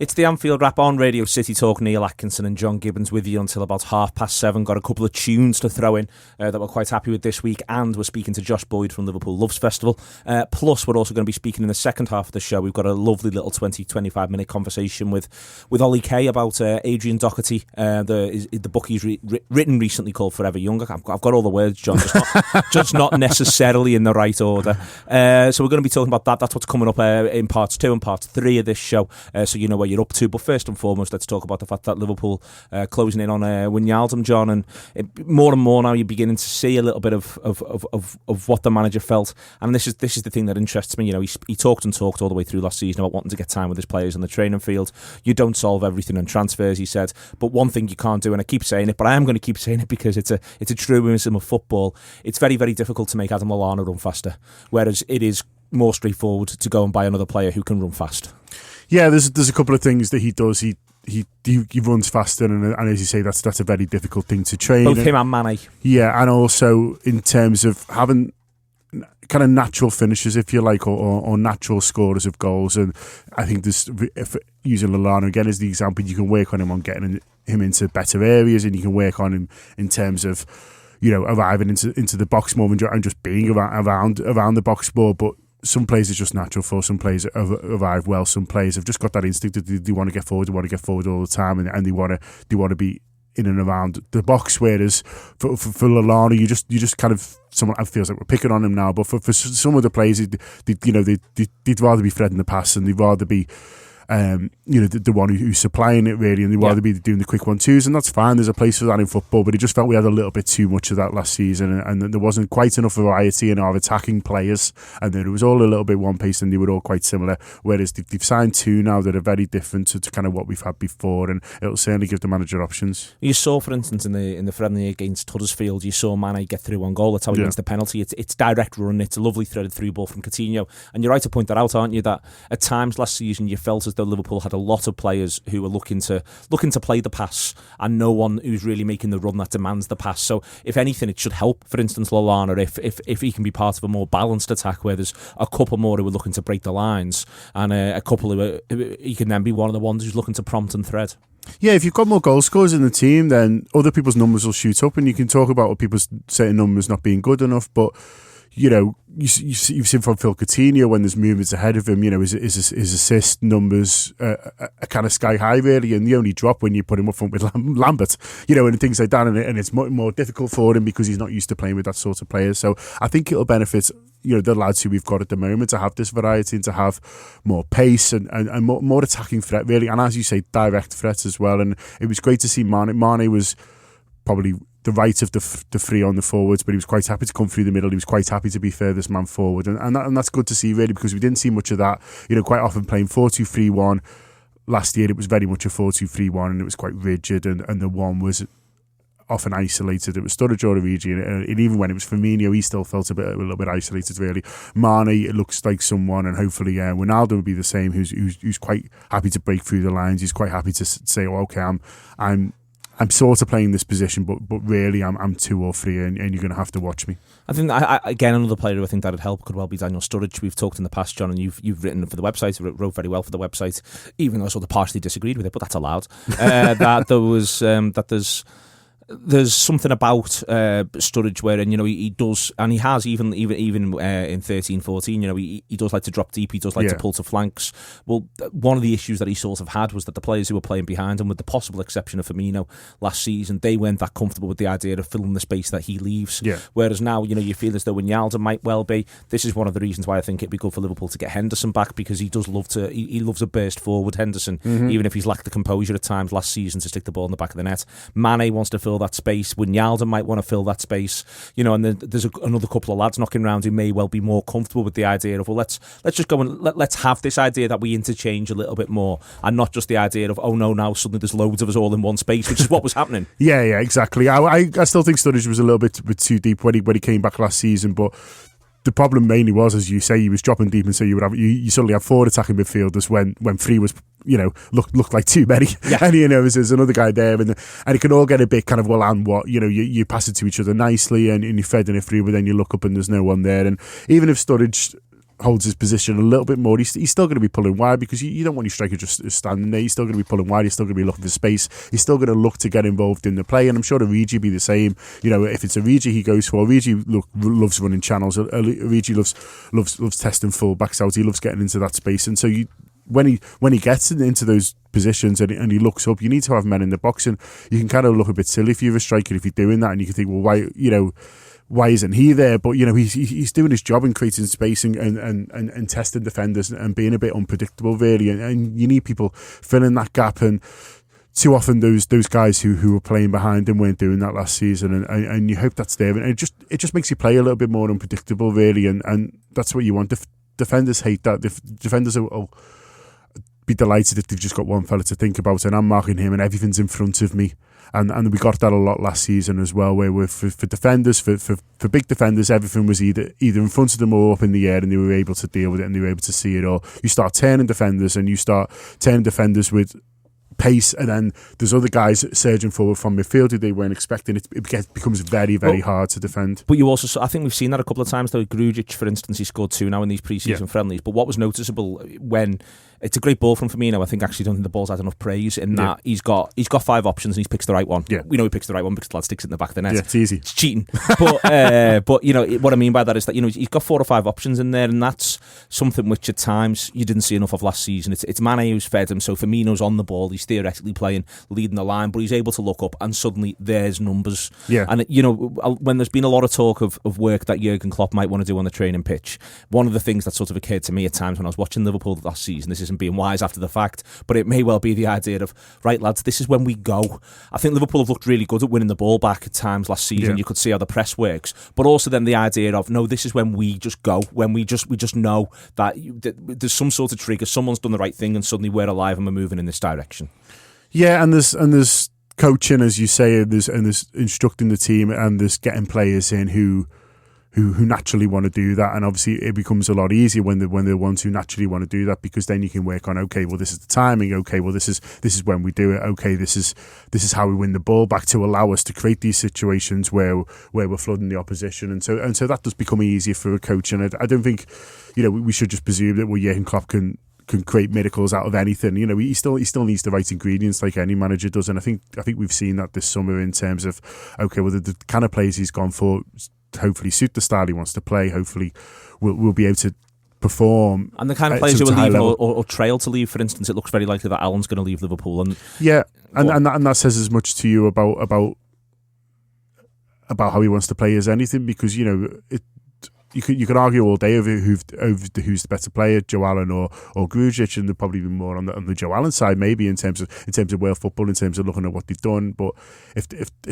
It's the Anfield Wrap on Radio City Talk. Neil Atkinson and John Gibbons with you until about 7:30. Got a couple of tunes to throw in that we're quite happy with this week, and we're speaking to Josh Boyd from Liverpool Loves Festival. Plus, we're also going to be speaking in the second half of the show. We've got a lovely little 20-25 minute conversation with Ollie Kay about Adrian Doherty, the book he's written recently called Forever Young. I've got all the words, John, just not necessarily in the right order. So we're going to be talking about that. That's what's coming up in parts 2 and parts 3 of this show, so you know where you're up to. But first and foremost, let's talk about the fact that Liverpool closing in on Wijnaldum, John, and more and more now you're beginning to see a little bit of what the manager felt. And this is the thing that interests me. You know, he talked all the way through last season about wanting to get time with his players on the training field. You don't solve everything on transfers, he said, but one thing you can't do, and I keep saying it, but I am going to keep saying it because it's a truism of football. It's very, very difficult to make Adam Lallana run faster, whereas it is more straightforward to go and buy another player who can run fast. Yeah, there's a couple of things that he does. He runs faster, and as you say, that's a very difficult thing to train. Both him and Mane. Yeah, and also in terms of having kind of natural finishers, if you like, or natural scorers of goals. And I think using Lallana again as the example, you can work on him on getting him into better areas, and you can work on him in terms of, you know, arriving into the box more and just being around the box more. But some players are just natural for, some players arrive well, some players have just got that instinct that they want to get forward, all the time, and they want to be in and around the box. Whereas for Lallana, you just kind of, someone, it feels like we're picking on him now, but for some of the players, they'd rather be threading the pass, and they'd rather be the one who's supplying it, really, and they'd rather be doing the quick 1-2s, and that's fine. There's a place for that in football, but it just felt we had a little bit too much of that last season, and there wasn't quite enough variety in our attacking players, and then it was all a little bit one pace, and they were all quite similar. Whereas they've signed 2 now that are very different to kind of what we've had before, and it'll certainly give the manager options. You saw, for instance, in the friendly against Huddersfield, you saw Mane get through on goal. That's how he wins the penalty. It's direct run. It's a lovely threaded through ball from Coutinho, and you're right to point that out, aren't you? That at times last season you felt as though Liverpool had a lot of players who were looking to play the pass, and no one who's really making the run that demands the pass. So if anything, it should help, for instance, Lallana, if he can be part of a more balanced attack where there's a couple more who are looking to break the lines, and a couple who he can then be one of the ones who's looking to prompt and thread. Yeah, if you've got more goal scorers in the team, then other people's numbers will shoot up, and you can talk about people's certain numbers not being good enough, but you know, you've seen from Phil Coutinho, when there's movements ahead of him, you know, his assist numbers are kind of sky high, really, and they only drop when you put him up front with Lambert, you know, and things like that, and it's more difficult for him because he's not used to playing with that sort of players. So I think it'll benefit, you know, the lads who we've got at the moment to have this variety and to have more pace and more attacking threat, really, and as you say, direct threats as well. And it was great to see Mane. Mane was probably the right of the three on the forwards, but he was quite happy to come through the middle. He was quite happy to be furthest man forward, and that's good to see, really, because we didn't see much of that. You know, quite often playing 4-2-3-1. Last year it was very much a 4-2-3-1, and it was quite rigid, and the one was often isolated. It was Sturridge or Origi, and even when it was Firmino, he still felt a little bit isolated, really. Mane, it looks like someone, and hopefully Wijnaldum will be the same, who's quite happy to break through the lines. He's quite happy to say, oh, okay, I'm sort of playing this position, but really I'm 2 or 3, and you're going to have to watch me. I think again, another player who I think that'd help could well be Daniel Sturridge. We've talked in the past, John, and you've written for the website, wrote very well for the website, even though I sort of partially disagreed with it, but that's allowed. There's something about Sturridge wherein, you know, he does, and he has even in 13-14, you know, he does like to drop deep, he does like to pull to flanks. Well, one of the issues that he sort of had was that the players who were playing behind him, with the possible exception of Firmino last season, they weren't that comfortable with the idea of filling the space that he leaves. Yeah. Whereas now, you know, you feel as though Wijnaldum might well be. This is one of the reasons why I think it'd be good for Liverpool to get Henderson back, because he does love to, he loves a burst forward, Henderson, even if he's lacked the composure at times last season to stick the ball in the back of the net. Mane wants to fill that space. Wijnaldum might want to fill that space, you know, and then there's another couple of lads knocking around who may well be more comfortable with the idea of, well, let's just go and let's have this idea that we interchange a little bit more, and not just the idea of, oh no, now suddenly there's loads of us all in one space, which is what was happening. Yeah, exactly. I still think Sturridge was a little bit too deep when he came back last season, but the problem mainly was, as you say, he was dropping deep, and so you suddenly have 4 attacking midfielders when 3 was, you know, looked like too many. Yeah. And, you know, there's another guy there, and it can all get a bit kind of, well, and what, you know, you pass it to each other nicely, and you're feeding it through, but then you look up and there's no one there. And even if Sturridge holds his position a little bit more, he's still going to be pulling wide, because you don't want your striker just standing there. He's still going to be pulling wide. He's still going to be looking for space. He's still going to look to get involved in the play, and I'm sure Origi be the same. If it's Origi he goes for, Origi loves running channels. Origi loves testing full-backs out. He loves getting into that space, and so when he gets into those positions and he looks up, you need to have men in the box, and you can kind of look a bit silly if you're a striker if you're doing that, and you can think, well, why isn't he there? But he's doing his job in creating space and testing defenders and being a bit unpredictable, really, and you need people filling that gap. And too often those guys who were playing behind him weren't doing that last season, and you hope that's there. And it just makes you play a little bit more unpredictable, really, and that's what you want. Defenders hate that. Defenders will be delighted if they've just got one fella to think about, and I'm marking him and everything's in front of me. And we got that a lot last season as well, where for defenders, for big defenders, everything was either in front of them or up in the air, and they were able to deal with it and they were able to see it all. You start turning defenders with pace, and then there's other guys surging forward from midfield who they weren't expecting. It becomes very, very hard to defend. But you also, I think we've seen that a couple of times though. Grujic, for instance, he scored 2 now in these pre-season friendlies. But what was noticeable when it's a great ball from Firmino, I think actually don't think the ball's had enough praise in that he's got 5 options and he picks the right one. Yeah. We know he picks the right one because the lad sticks it in the back of the net. Yeah, it's easy. It's cheating. But what I mean by that is that he's got 4 or 5 options in there, and that's something which at times you didn't see enough of last season. It's Mane who's fed him, so Firmino's on the ball. He's theoretically playing, leading the line, but he's able to look up and suddenly there's numbers. Yeah. And when there's been a lot of talk of work that Jurgen Klopp might want to do on the training pitch, one of the things that sort of occurred to me at times when I was watching Liverpool last season, this isn't being wise after the fact, but it may well be the idea of, right lads, this is when we go. I think Liverpool have looked really good at winning the ball back at times last season. You could see how the press works, but also then the idea of, no, this is when we just go, when we just know that there's some sort of trigger, someone's done the right thing and suddenly we're alive and we're moving in this direction. Yeah, and there's coaching, as you say, and there's instructing the team, and there's getting players in who naturally want to do that, and obviously it becomes a lot easier when they're ones who naturally want to do that, because then you can work on, okay, well, this is the timing, okay, well, this is when we do it, okay, this is how we win the ball back, to allow us to create these situations where we're flooding the opposition, and so that does become easier for a coach. And I don't think we should just presume that Jurgen Klopp can create miracles out of anything. He still needs the right ingredients, like any manager does, and I think we've seen that this summer in terms of, okay, well, the kind of players he's gone for hopefully suit the style he wants to play. Hopefully we'll be able to perform. And the kind of players who are leaving or trail to leave, for instance, it looks very likely that Alan's going to leave Liverpool. And that says as much to you about how he wants to play as anything, because you can argue all day over who's the better player, Joe Allen or Grujic, and they'll probably be more on the Joe Allen side, maybe in terms of world football, in terms of looking at what they've done. But if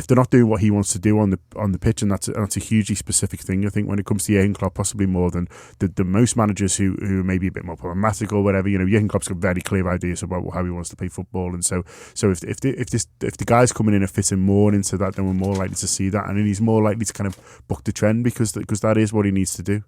they're not doing what he wants to do on the pitch, and that's a hugely specific thing, I think, when it comes to Jurgen Klopp, possibly more than the most managers who are maybe a bit more pragmatic or whatever. Jurgen Klopp's got very clear ideas about how he wants to play football, and so if the guys coming in are fitting more into that, then we're more likely to see that, and then he's more likely to kind of buck the trend, because that is what he needs to do.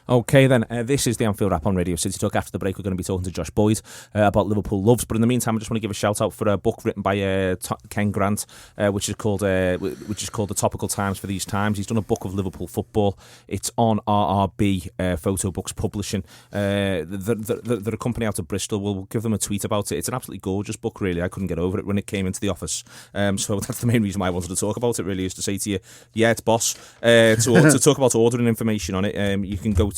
Okay then, this is the Anfield Wrap on Radio City Talk. After the break, we're going to be talking to Josh Boyd about Liverpool loves. But in the meantime, I just want to give a shout out for a book written by Ken Grant, which is called The Topical Times for These Times. He's done a book of Liverpool football. It's on RRB Photo Books Publishing. They're a company out of Bristol. We'll give them a tweet about it. It's an absolutely gorgeous book, really. I couldn't get over it when it came into the office. So that's the main reason why I wanted to talk about it, really, is to say to you, yeah, it's boss. To talk about ordering information on it, you can go to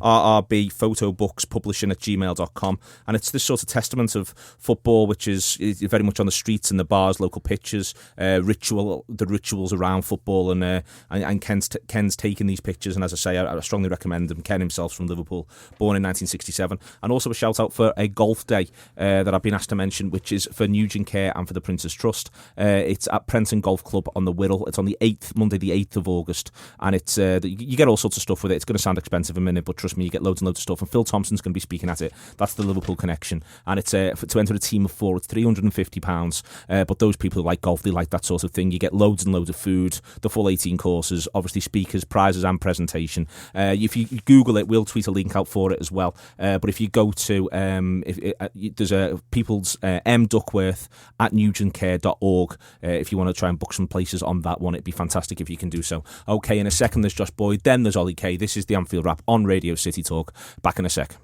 RRB Photo Books Publishing at gmail.com, and it's this sort of testament of football, which is very much on the streets and the bars, local pitches, the rituals around football, and Ken's taken these pictures, and as I say, I strongly recommend them. Ken himself from Liverpool, born in 1967, and also a shout out for a golf day that I've been asked to mention, which is for Nugent Care and for the Prince's Trust. It's at Prenton Golf Club on the Wirral. It's on the 8th, Monday the 8th of August, and it's you get all sorts of stuff with it. It's going to sound expensive a minute, but trust me, you get loads and loads of stuff, and Phil Thompson's going to be speaking at it. That's the Liverpool connection, and it's to enter a team of 4, it's £350, but those people who like golf, they like that sort of thing. You get loads and loads of food, the full 18 courses, obviously speakers, prizes and presentation. If you Google it, we'll tweet a link out for it as well, but if you go to there's a People's M Duckworth at nugentcare.org if you want to try and book some places on that one. It'd be fantastic if you can do so. Okay, in a second there's Josh Boyd, then there's Ollie Kay. This is the Anfield Wrap Wrap on Radio City Talk. Back in a sec.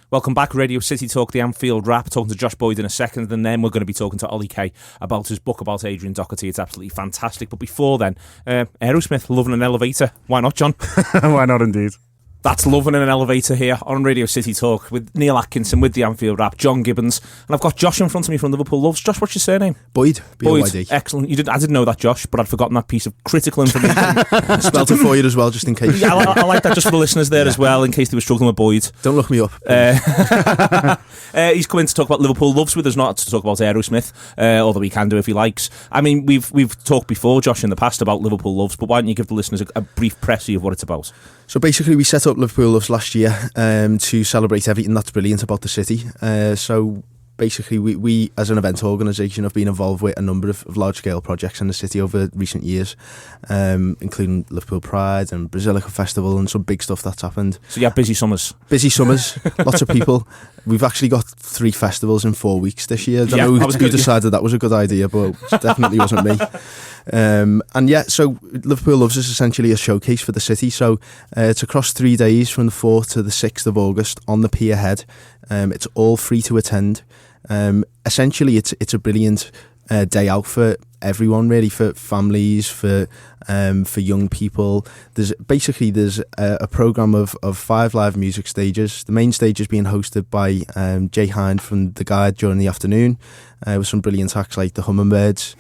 Welcome back, Radio City Talk, the Anfield Wrap. Talking to Josh Boyd in a second, and then we're going to be talking to Ollie Kay about his book about Adrian Doherty. It's absolutely fantastic. But before then, Aerosmith, Loving an Elevator. Why not, John? Why not, indeed? That's Loving an Elevator here on Radio City Talk with Neil Atkinson, with the Anfield Wrap, John Gibbons, and I've got Josh in front of me from Liverpool Loves. Josh, what's your surname? Boyd. B-O-Y-D. Excellent. I didn't know that, Josh, but I'd forgotten that piece of critical information. Spelled it for you as well, just in case. Yeah, I like that just for the listeners there as well, in case they were struggling with Boyd. Don't look me up. He's come in to talk about Liverpool Loves with us, not to talk about Aerosmith, although he can do if he likes. I mean, we've talked before, Josh, in the past about Liverpool Loves, but why don't you give the listeners a brief précis of what it's about? So basically, we set up Liverpool Loves last year to celebrate everything that's brilliant about the city. So basically, we as an event organisation have been involved with a number of large-scale projects in the city over recent years, including Liverpool Pride and Basilica Festival and some big stuff that's happened. So you have busy summers. Busy summers, lots of people. We've actually got 3 festivals in 4 weeks this year. I don't know who decided that was a good idea, but it definitely wasn't me. So Liverpool Loves is essentially a showcase for the city. So it's across 3 days from the 4th to the 6th of August on the pier head. It's all free to attend. Essentially, it's a brilliant day out for everyone, really, for families, for young people. There's a programme of 5 live music stages. The main stage is being hosted by Jay Hind from The Guide during the afternoon, with some brilliant acts like the Hummingbirds.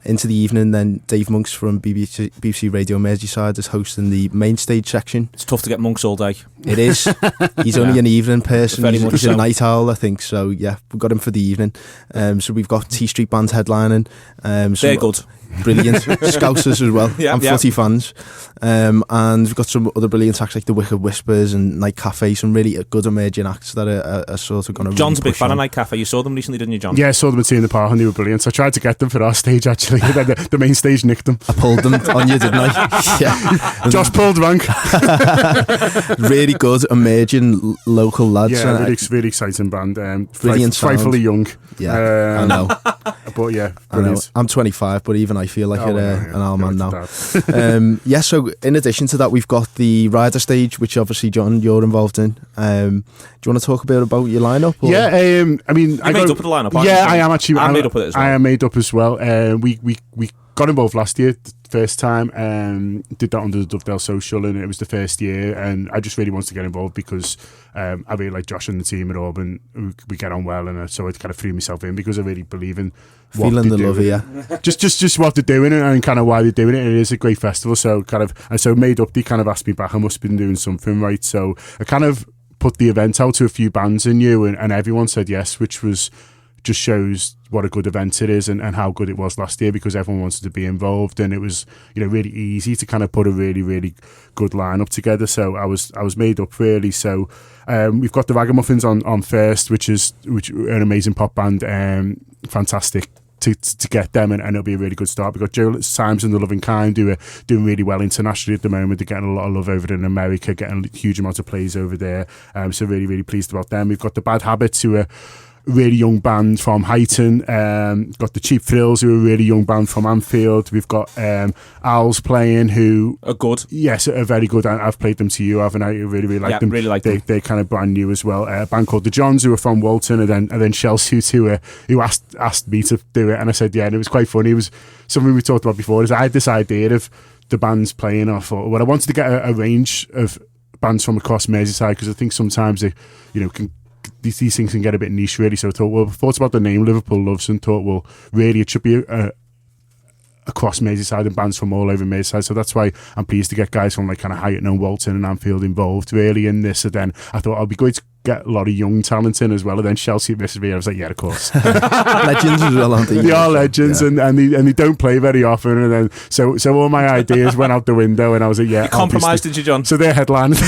Into the evening, then Dave Monks from BBC Radio Merseyside is hosting the main stage section. It's tough to get Monks all day. It is. He's only an evening person. He's a night owl, I think. So yeah, we've got him for the evening. So we've got T Street Band headlining. They're good. Brilliant. Scousers as well. And footy fans. And we've got some other brilliant acts like the Wicked Whispers and Night Cafe, some really good emerging acts that are sort of going to John's really a big fan of Night Cafe. You saw them recently, didn't you, John? Yeah, I saw them at the Park and they were brilliant. So I tried to get them for our stage, actually. the main stage nicked them. I pulled them on you, didn't I? Yeah. Josh pulled rank. Really good emerging local lads. Yeah, really exciting band. Brilliant frightfully young. Yeah, I know. But yeah, I know. I'm 25, but even I feel like an old man now. So in addition to that, we've got the rider stage, which obviously, John, you're involved in. Do you want to talk a bit about your lineup? Or? Yeah, I mean, I made up with the lineup. Yeah, I am actually. I'm made up with it as well. I am made up as well. We got involved last year, the first time. Did that under the Dovedale Social, and it was the first year. And I just really wanted to get involved because I really like Josh and the team at Auburn. We get on well, and so I kind of threw myself in because I really believe in what feeling the doing. love, yeah. Just what they're doing and kind of why they're doing it. It is a great festival, so Made Up, they kind of asked me back. I must have been doing something right, so I kind of put the event out to a few bands I knew, and everyone said yes, which was just shows what a good event it is and how good it was last year, because everyone wanted to be involved, and it was really easy to kind of put a really, really good lineup together. So I was made up, really. So we've got the Ragamuffins on first, which are an amazing pop band, fantastic to get them, and it'll be a really good start. We've got Joe Symes and the Loving Kind, who are doing really well internationally at the moment. They're getting a lot of love over in America, getting a huge amount of plays over there. So really, really pleased about them. We've got the Bad Habits, who are really young band from Highton. Got the Cheap Thrills, who are a really young band from Anfield. We've got Owls playing, who are good. Yes, are very good. I've played them to you, haven't I? You really like them. Really like them. They're kind of brand new as well. A band called the Johns, who are from Walton, and then Chelsea, who asked me to do it, and I said yeah, and it was quite funny. It was something we talked about before. Is I had this idea of the bands playing off, or I wanted to get a range of bands from across Merseyside, because I think sometimes they, these things can get a bit niche, really. So I thought about the name Liverpool Loves, and thought, well, really it should be across Merseyside and bands from all over Merseyside. So that's why I'm pleased to get guys from like kind of Highton and Walton and Anfield involved really in this. And then I thought I'll be good to get a lot of young talent in as well. And then Chelsea messaged me, and I was like, yeah, of course. Legends as well, aren't they? They are legends, yeah. and they don't play very often. And then so all my ideas went out the window, and I was like, yeah. You compromised, did you, John? So they're headliners.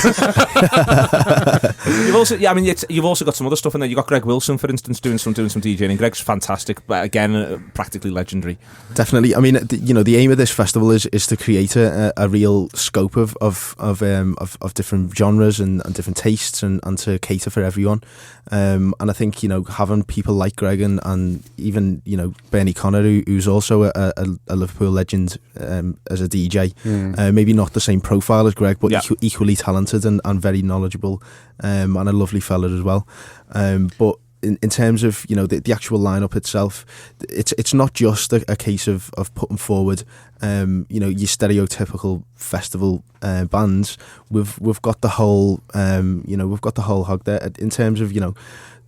You've also got some other stuff in there. You've got Greg Wilson, for instance, doing some DJing. Greg's fantastic, but again, practically legendary. Definitely. I mean, the aim of this festival is to create a real scope of different genres and different tastes and to cater for everyone. And I think, having people like Greg and even, Bernie Connor, who's also a Liverpool legend as a DJ, maybe not the same profile as Greg, but equally talented and very knowledgeable, and a lovely fella as well. But in terms of the actual lineup itself, it's not just a case of putting forward your stereotypical festival bands. We've got the whole hog there in terms of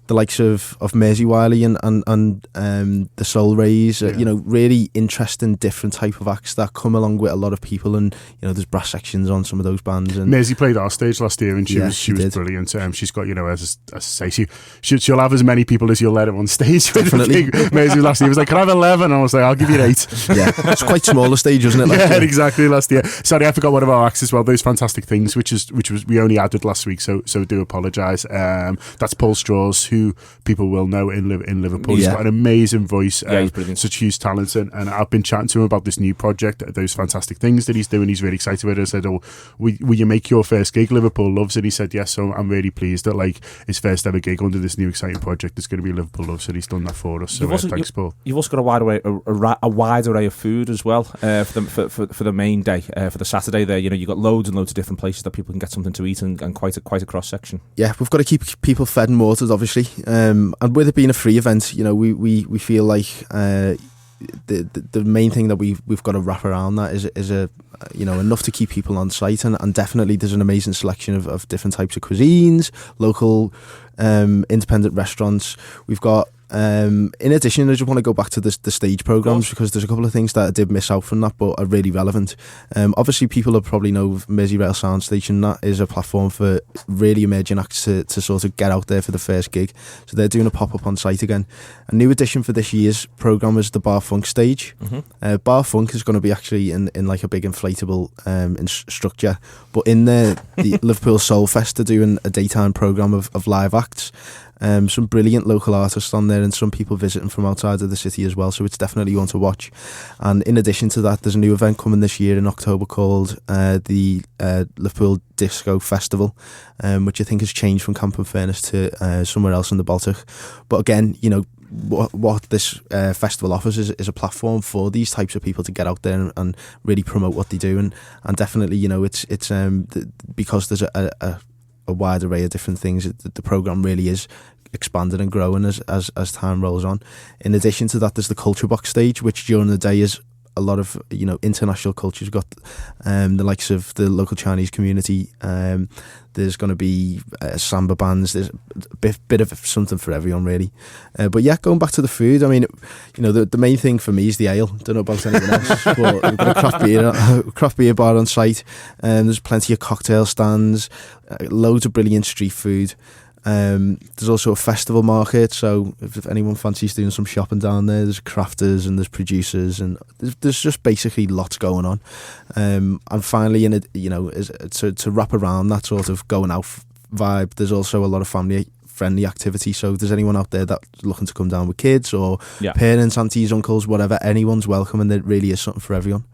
the likes of Mersey Wiley and the Soul Rays, really interesting, different type of acts that come along with a lot of people, and there's brass sections on some of those bands. And Mersey played our stage last year, and she was brilliant. She's got as I say, she'll have as many people as you'll let her on stage. Definitely. Mersey last year was like, "Can I have 11?" And I was like, "I'll give you 8." Yeah, it's quite small a stage, isn't it? Yeah, exactly. Last year. Sorry, I forgot one of our acts as well. Those fantastic things, which was we only added last week, so do apologise. That's Paul Straws, who people will know in Liverpool. He's got an amazing voice, he's brilliant, such huge talent, and I've been chatting to him about this new project, those fantastic things that he's doing. He's really excited about it. I said, "Oh, will you make your first gig? Liverpool Loves It." He said yes, so I'm really pleased that his first ever gig under this new exciting project is going to be Liverpool Loves It. He's done that for us, so thanks, Paul. You've also got a wide array of food as well for the main day, for the Saturday there. You've got loads and loads of different places that people can get something to eat, and quite a cross section. Yeah, we've got to keep people fed and watered, obviously. And with it being a free event, we feel like the main thing that we've got to wrap around that is enough to keep people on site, and definitely there's an amazing selection of different types of cuisines, local independent restaurants. We've got in addition, I just want to go back to the stage programmes, because there's a couple of things that I did miss out from that but are really relevant. Obviously people will probably know Merseyrail Soundstation. That is a platform for really emerging acts to sort of get out there for the first gig, so they're doing a pop-up on site again. A new addition for this year's programme is the Bar Funk stage. Bar Funk is going to be actually in like a big inflatable structure, but in there the Liverpool Soul Fest are doing a daytime programme of live acts. Some brilliant local artists on there, and some people visiting from outside of the city as well, so it's definitely one to watch. And in addition to that, there's a new event coming this year in October called the Liverpool Disco Festival, which I think has changed from Camp and Furnace to somewhere else in the Baltic. But again, what this festival offers is a platform for these types of people to get out there and really promote what they do, and definitely it's because there's a wide array of different things. The programme really is expanded and growing as time rolls on. In addition to that, there's the Culture Box stage, which during the day is a lot of international culture. You've got the likes of the local Chinese community. There's going to be samba bands. There's a bit of something for everyone, really. But yeah, going back to the food, I mean, the main thing for me is the ale. Don't know about anyone else, but we've got a craft beer bar on site. There's plenty of cocktail stands, loads of brilliant street food. There's also a festival market, so if anyone fancies doing some shopping down there's crafters and there's producers, and there's just basically lots going on. And finally, to wrap around that sort of going out vibe, there's also a lot of family friendly activity. So if there's anyone out there that's looking to come down with kids or parents, aunties, uncles, whatever, anyone's welcome, and there really is something for everyone.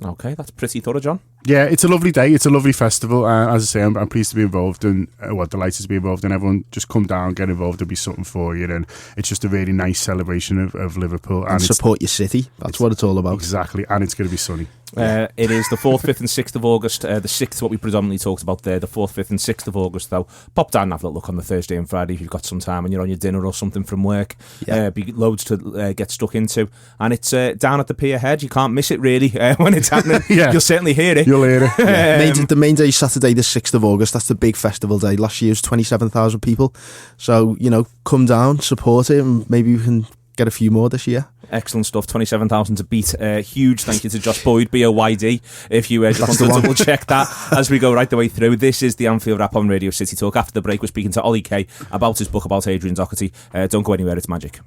Okay, that's pretty thorough, John. Yeah, it's a lovely day. It's a lovely festival. As I say, I'm pleased to be involved, and delighted to be involved. And everyone just come down, get involved. There'll be something for you, and it's just a really nice celebration of Liverpool. And support your city. That's what it's all about. Exactly, and it's going to be sunny. It is the 4th, 5th and 6th of August. The 6th, what we predominantly talked about there. The 4th, 5th and 6th of August, though. Pop down and have a look on the Thursday and Friday if you've got some time and you're on your dinner or something from work. Be loads to get stuck into. And it's down at the pier head. You can't miss it, really, when it's happening. You'll certainly hear it. You'll hear it. The main day is Saturday the 6th of August. That's the big festival day. Last year was 27,000 people. So, come down, support it, and maybe we can get a few more this year. Excellent stuff. 27,000 to beat. Huge thank you to Josh Boyd, BOYD, if you just want to double check that as we go right the way through. This is the Anfield Wrap on Radio City Talk. After the break, we're speaking to Ollie Kay about his book about Adrian Doherty. Don't go anywhere, it's magic.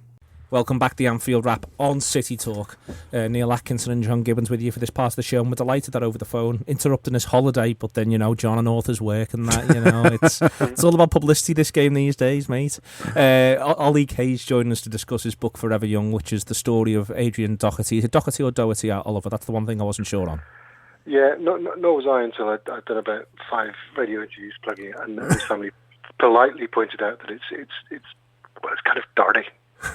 Welcome back to the Anfield Wrap on City Talk. Neil Atkinson and John Gibbons with you for this part of the show, and we're delighted that over the phone, interrupting his holiday, but then, John and Arthur's work and that, it's all about publicity, this game these days, mate. Ollie Kay's joining us to discuss his book Forever Young, which is the story of Adrian Doherty. Is it Doherty or Doherty, Oliver? That's the one thing I wasn't sure on. Yeah, nor was I until I'd done about 5 radio interviews plugging it, and his family politely pointed out that it's kind of dirty.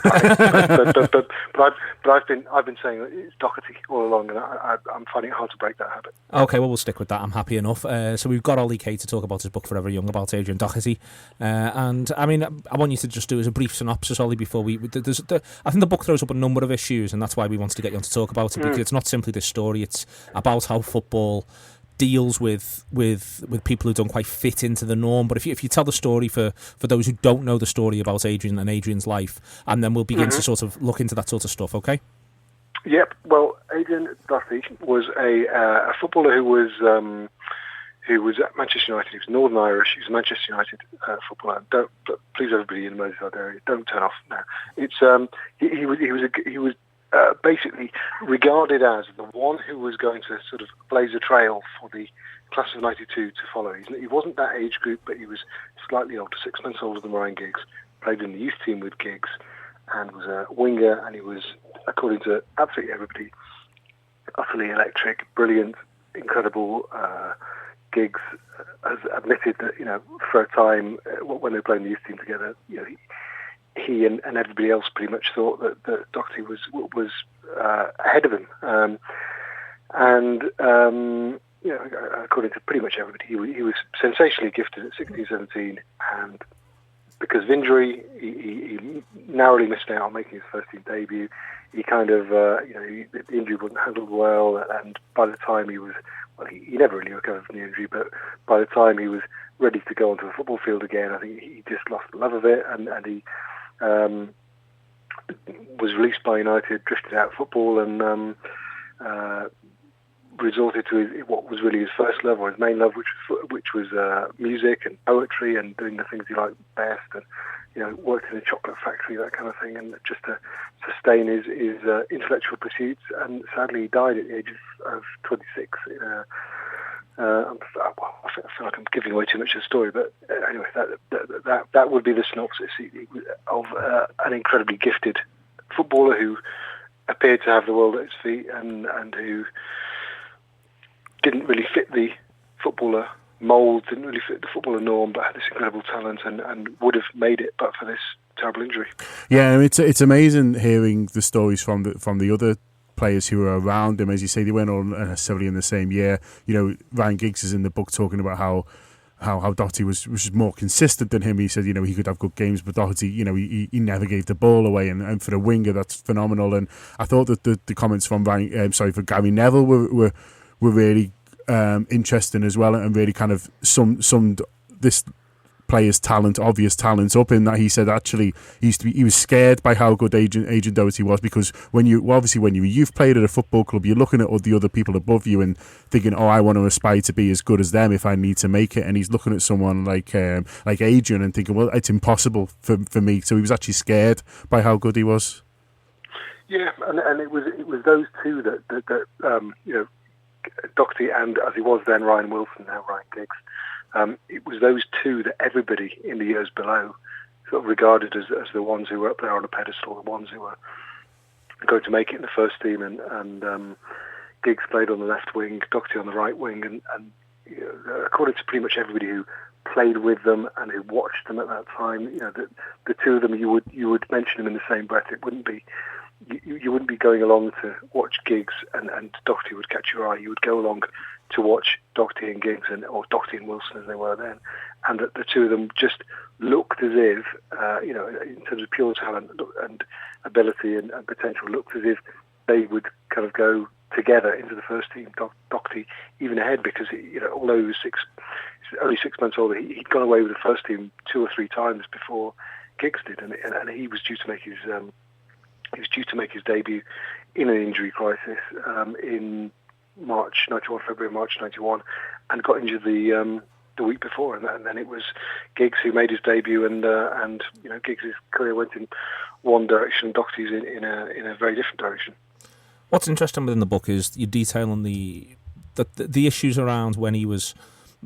but I've been saying that it's Doherty all along, and I'm finding it hard to break that habit. Okay, well, we'll stick with that. I'm happy enough. So we've got Ollie Kay to talk about his book Forever Young, about Adrian Doherty, and I want you to just do as a brief synopsis, Ollie, before I think the book throws up a number of issues, and that's why we wanted to get you on to talk about it, because it's not simply this story; it's about how football deals with people who don't quite fit into the norm. But if you tell the story for those who don't know the story about Adrian and Adrian's life, and then we'll begin to sort of look into that sort of stuff, okay? Yep. Well, Adrian Doherty was a footballer who was at Manchester United. He was Northern Irish. He was a Manchester United footballer. Please, everybody in the Merseyside area, don't turn off now. It's he was basically regarded as the one who was going to sort of blaze a trail for the class of '92 to follow. He wasn't that age group, but he was slightly older, 6 months older than Ryan Giggs, played in the youth team with Giggs, and was a winger, and he was, according to absolutely everybody, utterly electric, brilliant, incredible. Giggs has admitted that, for a time, when they were playing the youth team together, he and everybody else pretty much thought that Doherty was ahead of him, according to pretty much everybody, he was sensationally gifted at 16, 17, and because of injury, he narrowly missed out on making his first team debut. He kind of, the injury wasn't handled well, and by the time he never really recovered from the injury, but by the time he was ready to go onto the football field again, I think he just lost the love of it, and he was released by United, drifted out of football, and resorted to what was really his first love, or his main love, which was music and poetry and doing the things he liked best, and worked in a chocolate factory, that kind of thing, and just to sustain his intellectual pursuits. And sadly, he died at the age of 26. I feel like I'm giving away too much of the story, but anyway, that would be the synopsis of an incredibly gifted footballer who appeared to have the world at his feet, and who didn't really fit the footballer mould, didn't really fit the footballer norm, but had this incredible talent and would have made it but for this terrible injury. Yeah, it's amazing hearing the stories from the other players who were around him. As you say, they weren't all necessarily in the same year. Ryan Giggs is in the book talking about how Doherty was more consistent than him. He said, he could have good games, but Doherty, he never gave the ball away, and for a winger, that's phenomenal. And I thought that the comments from for Gary Neville were really interesting as well, and really kind of summed this player's obvious talent up, in that he said actually he was scared by how good Adrian Doherty was, because when you're a youth player at a football club, you're looking at all the other people above you and thinking, I want to aspire to be as good as them if I need to make it. And he's looking at someone like Adrian and thinking, well, it's impossible for me. So he was actually scared by how good he was. Yeah, and it was those two that Doherty, and as he was then Ryan Wilson, now Ryan Giggs. It was those two that everybody in the years below sort of regarded as the ones who were up there on a pedestal, the ones who were going to make it in the first team. And Giggs played on the left wing, Doherty on the right wing, and according to pretty much everybody who played with them and who watched them at that time, the two of them, you would mention them in the same breath. It wouldn't be. You wouldn't be going along to watch Giggs and Doherty would catch your eye. You would go along to watch Doherty and Giggs, or Doherty and Wilson as they were then, and that the two of them just looked as if, in terms of pure talent and ability and potential, looked as if they would kind of go together into the first team. Doherty even ahead, because although he was only 6 months older, he'd gone away with the first team 2 or 3 times before Giggs did, and he was due to make his. He was due to make his debut in an injury crisis in March 91, February, March 91, and got injured the the week before, and then it was Giggs who made his debut, and Giggs' career went in one direction, Doherty's in a very different direction. What's interesting within the book is you detail on the issues around when he was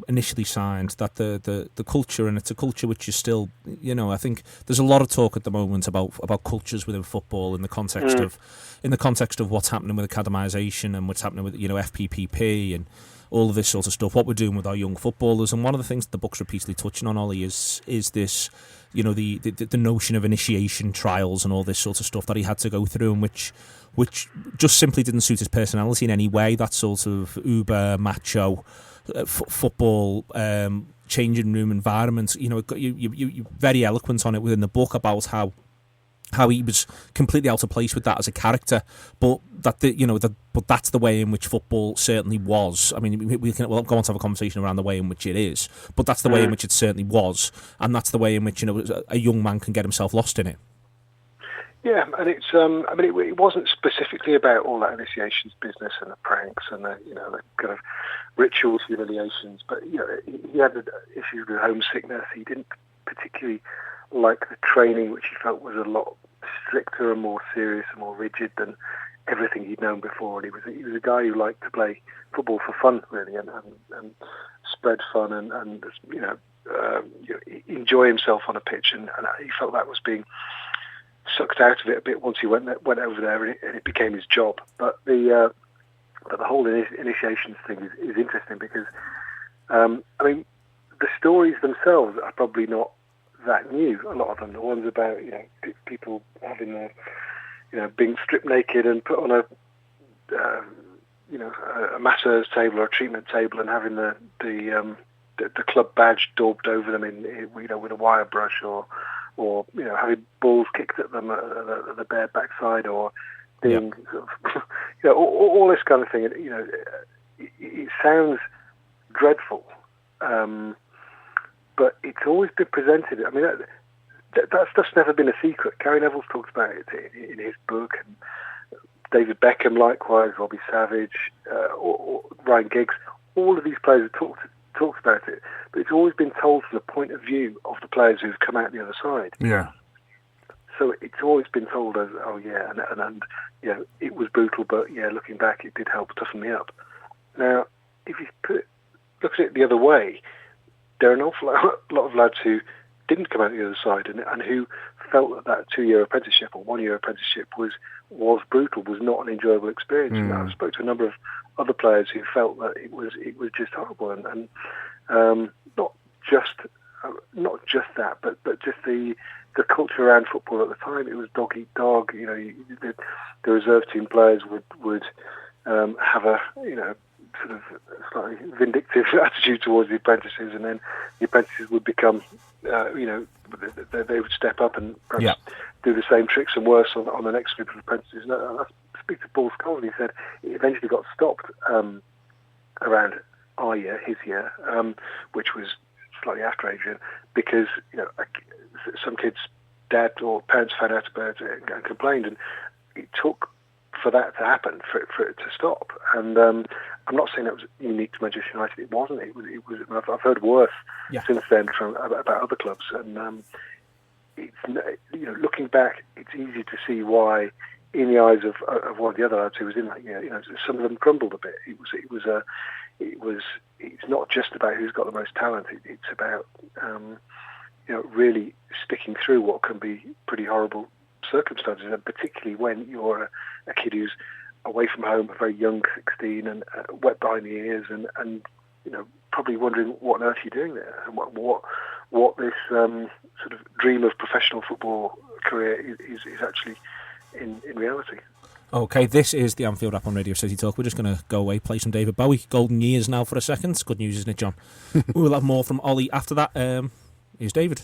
initially signed, that the culture, and it's a culture which is still, I think there's a lot of talk at the moment about cultures within football in the context of what's happening with academisation and what's happening with FPPP and all of this sort of stuff, what we're doing with our young footballers. And one of the things that the book's repeatedly touching on, Ollie, is this, the notion of initiation trials and all this sort of stuff that he had to go through, and which just simply didn't suit his personality in any way. That sort of uber macho football changing room environment. You're very eloquent on it within the book about how he was completely out of place with that as a character, but that's the way in which football certainly was. I mean, we'll go on to have a conversation around the way in which it is, but that's the way in which it certainly was, and that's the way in which a young man can get himself lost in it. Yeah, and it's it wasn't specifically about all that initiations business and the pranks and the kind of rituals, humiliations, but he had issues with homesickness. He didn't particularly like the training, which he felt was a lot stricter and more serious and more rigid than everything he'd known before. And he was a guy who liked to play football for fun, really, and spread fun and enjoy himself on a pitch. And he felt that was being sucked out of it a bit once he went over there, and it became his job. But the whole initiations thing is interesting because the stories themselves are probably not that new. A lot of them, the ones about people having being stripped naked and put on a masseuse table or a treatment table and having the club badge daubed over them with a wire brush, or having balls kicked at them at the bare backside, or being sort of, all this kind of thing. It sounds dreadful, but it's always been presented. I mean, that stuff's never been a secret. Gary Neville's talked about it in his book, and David Beckham likewise, Robbie Savage, or Ryan Giggs. All of these players have talked about it, but it's always been told from the point of view of the players who've come out the other side. Yeah. So it's always been told as, and it was brutal, but looking back, it did help toughen me up. Now, if you look at it the other way, there are an awful lot of lads who didn't come out the other side and who felt that 2-year apprenticeship or 1-year apprenticeship was brutal, was not an enjoyable experience. And I spoke to a number of other players who felt that it was just horrible, and not just that, but just the culture around football at the time. It was dog eat dog. The reserve team players would have a sort of slightly vindictive attitude towards the apprentices, and then the apprentices would become they would step up and perhaps do the same tricks and worse on the next group of apprentices. And I speak to Paul Scholes, and he said it eventually got stopped around our year, his year, which was slightly after Adrian, because some kids' dad or parents found out about it and complained, and it took for that to happen, for it to stop. And I'm not saying that was unique to Manchester United. It wasn't. It was. I've heard worse since then about other clubs. And it's looking back, it's easy to see why, in the eyes of one of the other lads who was in that year, some of them crumbled a bit. It's not just about who's got the most talent. It's about really sticking through what can be pretty horrible circumstances, and particularly when you're a kid who's away from home, a very young 16, and wet behind the ears, and probably wondering what on earth you're doing there, and what this sort of dream of professional football career is actually in reality. Okay, this is the Anfield app on Radio City Talk. We're just going to go away, play some David Bowie. Golden Years now for a second. It's good news, isn't it, John? We'll have more from Ollie after that. Here's David.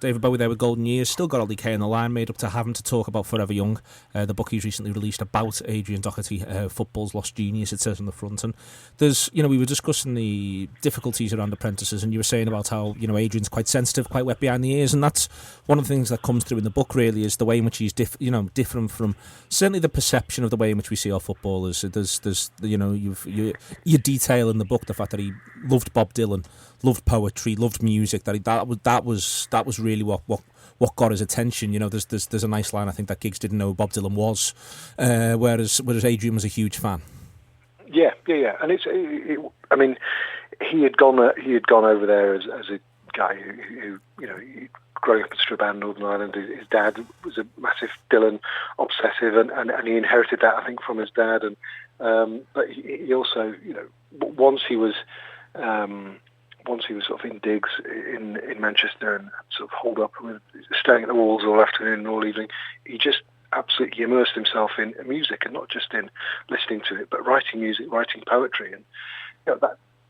David Bowie there with Golden Years. Still got Ollie Kay on the line, made up to having to talk about Forever Young, the book he's recently released about Adrian Doherty, football's lost genius, it says on the front. And there's, we were discussing the difficulties around apprentices, and you were saying about how, Adrian's quite sensitive, quite wet behind the ears, and that's one of the things that comes through in the book, really, is the way in which he's different from certainly the perception of the way in which we see our footballers. There's you detail in the book the fact that he loved Bob Dylan, loved poetry, loved music. That was really what got his attention. There's a nice line I think that Giggs didn't know who Bob Dylan was, whereas Adrian was a huge fan. Yeah, and I mean, he had gone over there as a guy who growing up in Strabane, Northern Ireland. His dad was a massive Dylan obsessive, and he inherited that, I think, from his dad. And but he also, once he was sort of in digs in Manchester and sort of holed up with staring at the walls all afternoon and all evening, he just absolutely immersed himself in music, and not just in listening to it, but writing music, writing poetry, and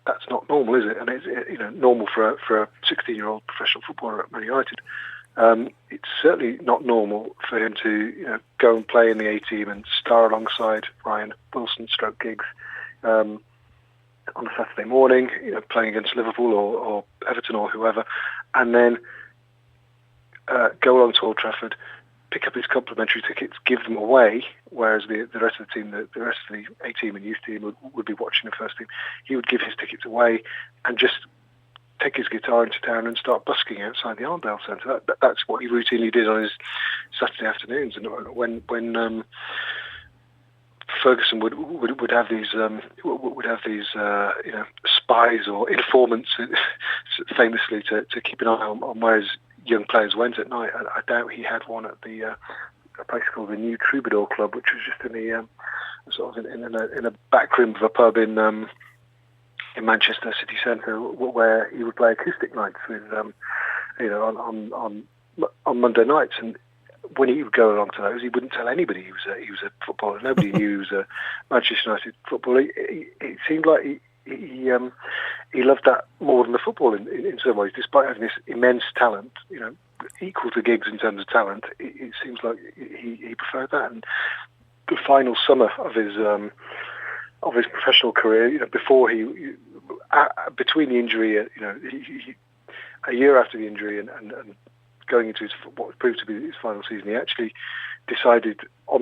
that's not normal, is it? And it's normal for a 16-year-old professional footballer at Man United. It's certainly not normal for him to go and play in the A team and star alongside Ryan Wilson, Giggs, on a Saturday morning, playing against Liverpool or Everton or whoever, and then go along to Old Trafford, pick up his complimentary tickets, give them away, whereas the rest of the team, the rest of the A team and youth team would be watching the first team. He would give his tickets away and just take his guitar into town and start busking outside the Arndale Centre. That's what he routinely did on his Saturday afternoons. And when Ferguson would have these spies or informants, famously to keep an eye on where his young players went at night. I doubt he had one at a place called the New Troubadour Club, which was just in the sort of in a back room of a pub in Manchester city centre, where he would play acoustic nights with on Monday nights. And when he would go along to those, he wouldn't tell anybody he was a footballer. Nobody knew he was a Manchester United footballer. It seemed like he loved that more than the football in some ways, despite having this immense talent, equal to Giggs in terms of talent. It seems like he preferred that. And the final summer of his professional career, before between the injury, a year after the injury and going into what proved to be his final season, he actually decided at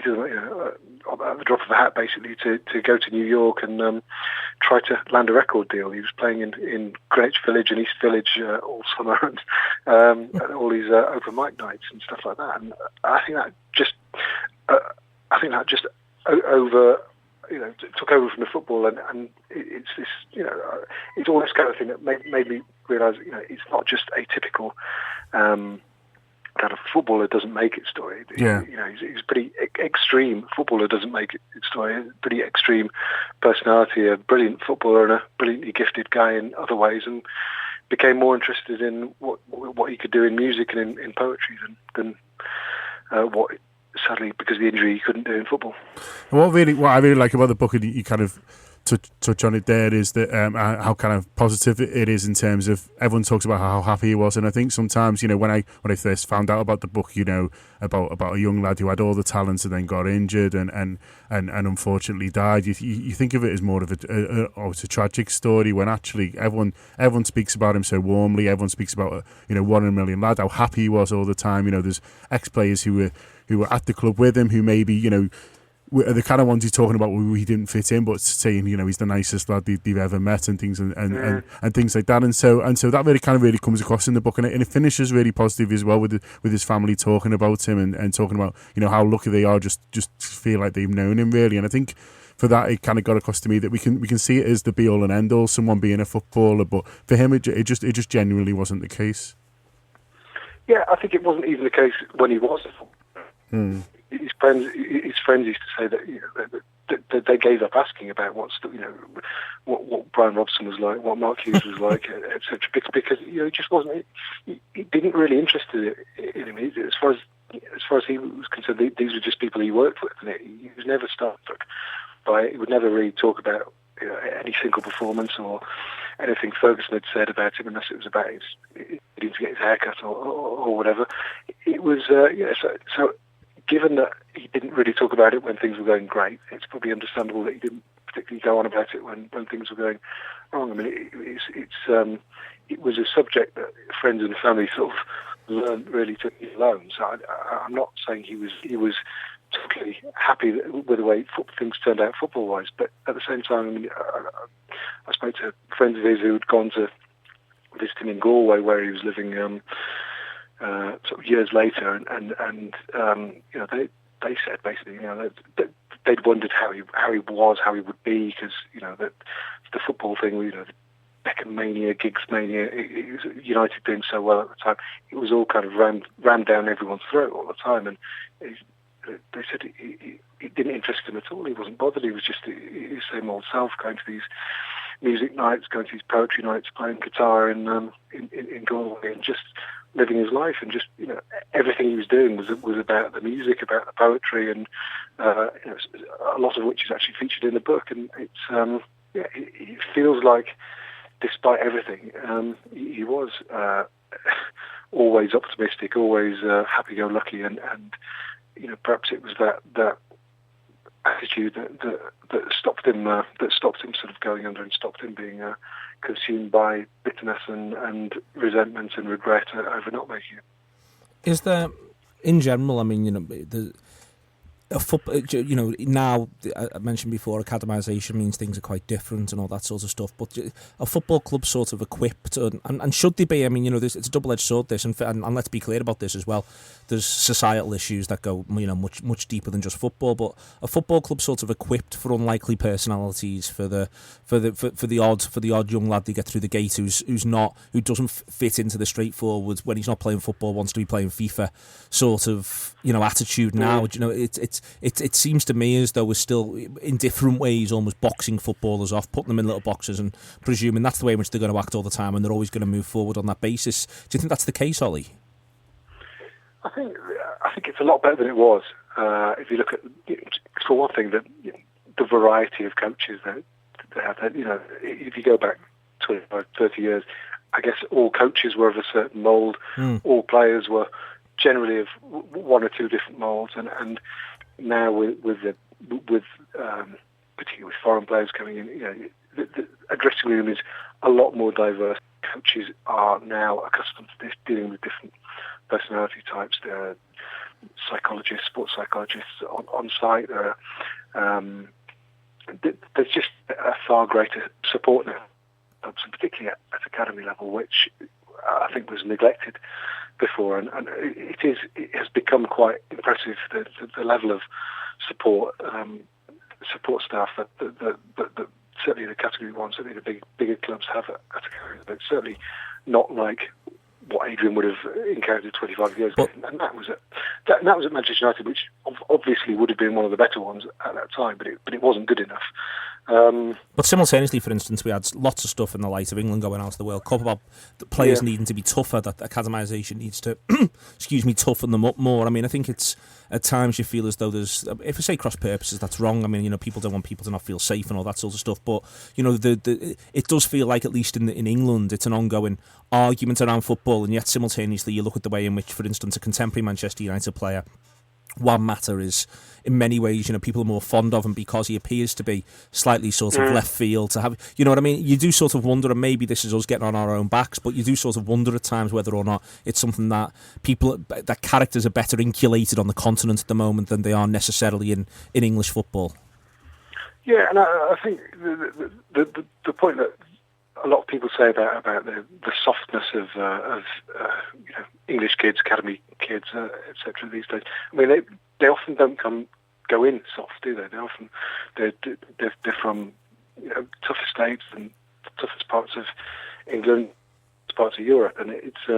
the drop of a hat, basically, to go to New York and try to land a record deal. He was playing in Greenwich Village and East Village all summer, and all these open mic nights and stuff like that. And I think that just took over from the football, and it's this, it's all this kind of thing that made me realise, it's not just a typical kind of footballer doesn't make it story. Yeah. He's a pretty extreme footballer, doesn't make it story. Pretty extreme personality, a brilliant footballer and a brilliantly gifted guy in other ways, and became more interested in what he could do in music and in poetry than what, sadly, because of the injury, he couldn't do in football. What I really like about the book, and you kind of touch on it there, is that how kind of positive it is in terms of everyone talks about how happy he was. And I think sometimes, when I first found out about the book, about a young lad who had all the talents and then got injured and unfortunately died, you think of it as more of it's a tragic story, when actually everyone speaks about him so warmly. Everyone speaks about 1 in a million lad, how happy he was all the time. There's ex-players who were at the club with him who maybe the kind of ones he's talking about where he didn't fit in, but saying he's the nicest lad they've ever met and things and things like that, and so that really comes across in the book, and it finishes really positive as well with his family talking about him and talking about how lucky they are just feel like they've known him, really. And I think for that, it kind of got across to me that we can see it as the be all and end all, someone being a footballer, but for him it just genuinely wasn't the case. Yeah, I think it wasn't even the case when he was a footballer. His friends used to say that they gave up asking about what Brian Robson was like, what Mark Hughes was like, etc. Because it just wasn't. He didn't really interested in him. As far as he was concerned, these were just people he worked with, and he was never starstruck by it. He would never really talk about any single performance or anything Ferguson had said about him, unless it was about his needing to get his hair cut or whatever. It was so. Given that he didn't really talk about it when things were going great, it's probably understandable that he didn't particularly go on about it when things were going wrong. I mean, it was a subject that friends and family sort of learned really to leave alone. So I'm not saying he was totally happy with the way things turned out football-wise. But at the same time, I mean, I spoke to friends of his who had gone to visit him in Galway, where he was living sort of years later, and you know, they said basically, you know, that they'd wondered how he was, how he would be, because, you know, that the football thing, you know, the Beckham mania, Giggs mania, United doing so well at the time, it was all kind of rammed down everyone's throat all the time, and they said it didn't interest him at all. He wasn't bothered. He was just his same old self, going to these music nights, going to these poetry nights, playing guitar in Galway, and just living his life. And just, you know, everything he was doing was about the music, about the poetry, and you know, a lot of which is actually featured in the book. And it's it feels like, despite everything, he was always optimistic, always happy-go-lucky, and you know, perhaps it was that attitude that stopped him sort of going under, and stopped him being consumed by bitterness and resentment and regret over not making it. Is there, in general, I mean, you know, a football, you know, now I mentioned before, academisation means things are quite different and all that sort of stuff. But a football club sort of equipped, and should they be? I mean, you know, it's a double-edged sword. This, and let's be clear about this as well. There's societal issues that go, you know, much deeper than just football. But a football club sort of equipped for unlikely personalities, for the odd young lad they get through the gate who doesn't fit into the straightforward, when he's not playing football, wants to be playing FIFA sort of, you know, attitude. Now, you know, it seems to me as though we're still in different ways almost boxing footballers off, putting them in little boxes, and presuming that's the way in which they're going to act all the time, and they're always going to move forward on that basis. Do you think that's the case, Ollie? I think it's a lot better than it was. If you look at, for one thing, the variety of coaches that they have. You know, if you go back 25, 30 years, I guess all coaches were of a certain mould. All players were generally of one or two different moulds, and now with particularly with foreign players coming in, you know, a dressing room is a lot more diverse. Coaches are now accustomed to dealing with different personality types. There are psychologists, sports psychologists on site. There are, there's just a far greater support now, and particularly at academy level, which I think was neglected before, and it has become quite impressive, the level of support staff that certainly the category one, certainly the bigger clubs have at academy, but certainly not like what Adrian would have encountered 25 years ago. And that was at Manchester United, which obviously would have been one of the better ones at that time, but it wasn't good enough. But simultaneously, for instance, we had lots of stuff in the light of England going out to the World Cup about the players needing to be tougher, that academisation needs to, toughen them up more. I mean, I think it's, at times you feel as though there's, if I say cross purposes, that's wrong. I mean, you know, people don't want people to not feel safe and all that sort of stuff. But, you know, it does feel like, at least in England, it's an ongoing argument around football, and yet simultaneously you look at the way in which, for instance, a contemporary Manchester United player, Juan Mata, is in many ways, you know, people are more fond of him because he appears to be slightly sort of left field to have, you know what I mean? You do sort of wonder, and maybe this is us getting on our own backs, but you do sort of wonder at times whether or not it's something that that characters are better insulated on the continent at the moment than they are necessarily in English football. Yeah, and I think the point that a lot of people say about the softness of you know, English kids, academy kids, etc. these days. I mean, they often don't go in soft, do they? They often they're from, you know, tougher states and the toughest parts of England, parts of Europe, and it's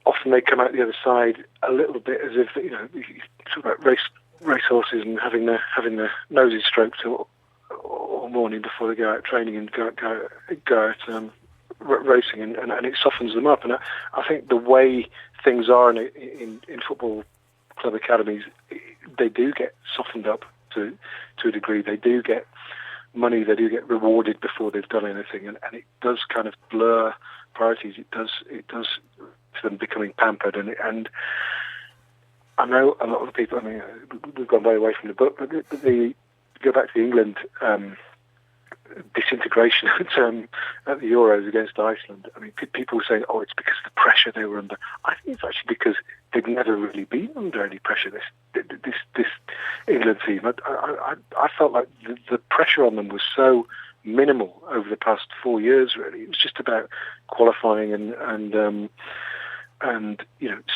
often they come out the other side a little bit as if, you know, you talk about racehorses and having their noses stroked all morning before they go out training and go out racing, and it softens them up. And I think the way things are in football club academies, they do get softened up to a degree. They do get money, they do get rewarded before they've done anything, and it does kind of blur priorities. It does to them becoming pampered, and I know a lot of the people, I mean, we've gone way away from the book, but go back to the England disintegration at the Euros against Iceland. I mean, people were saying, "Oh, it's because of the pressure they were under." I think it's actually because they've never really been under any pressure. England team. I felt like the pressure on them was so minimal over the past 4 years. Really, it was just about qualifying and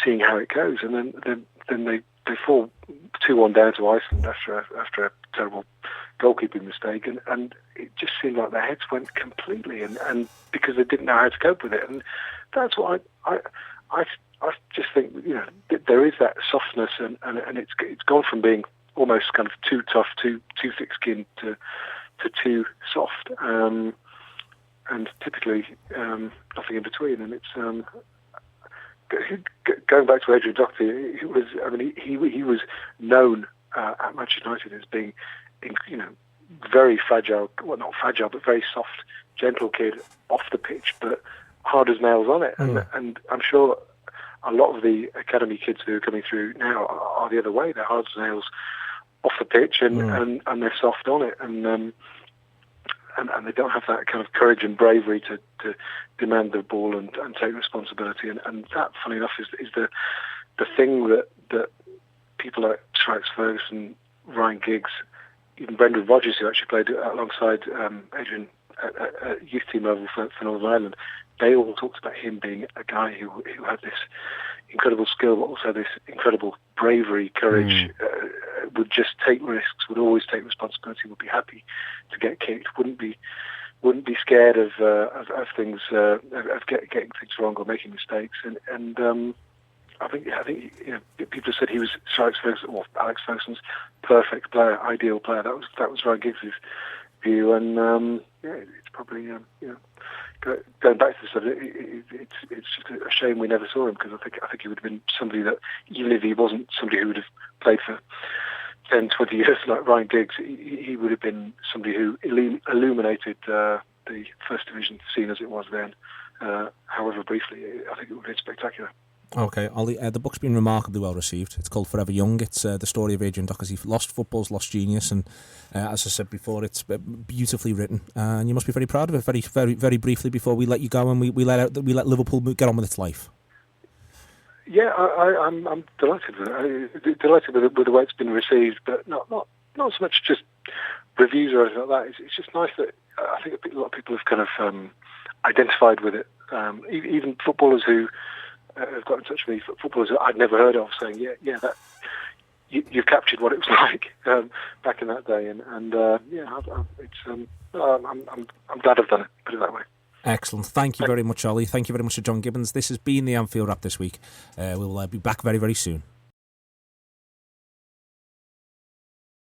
seeing how it goes. And then they fall 2-1 down to Iceland after a terrible goalkeeping mistake, and it just seemed like their heads went completely, and because they didn't know how to cope with it. And that's what I just think, there is that softness, and it's gone from being almost kind of too tough, too thick-skinned to too soft, and typically nothing in between. And it's going back to Adrian Doherty, he was known at Manchester United as being, very fragile. Well, not fragile, but very soft, gentle kid off the pitch, but hard as nails on it. And I'm sure a lot of the academy kids who are coming through now are the other way. They're hard as nails off the pitch, and they're soft on it, and they don't have that kind of courage and bravery to demand the ball and take responsibility. And that, funny enough, is the thing that people like Sir Alex Ferguson, Ryan Giggs, even Brendan Rodgers, who actually played alongside Adrian at youth team level for Northern Ireland, they all talked about him being a guy who had this incredible skill, but also this incredible bravery, courage, would just take risks, would always take responsibility, would be happy to get kicked, wouldn't be scared of things, of getting things wrong or making mistakes. And I think people have said he was Sir Alex Ferguson, or Alex Ferguson's perfect player, ideal player. That was Ryan Giggs' view, and it's probably going back to the subject, it's just a shame we never saw him, because I think he would have been somebody that, even if he wasn't somebody who would have played for 10, 20 years like Ryan Giggs, he would have been somebody who illuminated the First Division scene as it was then, however briefly. I think it would have been spectacular. Okay, Ollie, the book's been remarkably well received. It's called Forever Young. It's the story of Adrian Doherty. Lost football's lost genius, and as I said before, it's beautifully written. And you must be very proud of it. Very, very, very briefly before we let you go, and we let Liverpool get on with its life. Yeah, I'm delighted with it. Delighted with the way it's been received, but not so much just reviews or anything like that. It's just nice that I think a lot of people have kind of identified with it. Even footballers who have got in touch with me, footballers that I'd never heard of, saying, that you've captured what it was like back in that day, and I'm glad I've done it. Put it that way. Excellent. Thank you very much, Ollie. Thank you very much to John Gibbons. This has been the Anfield Wrap this week. We'll be back very, very soon.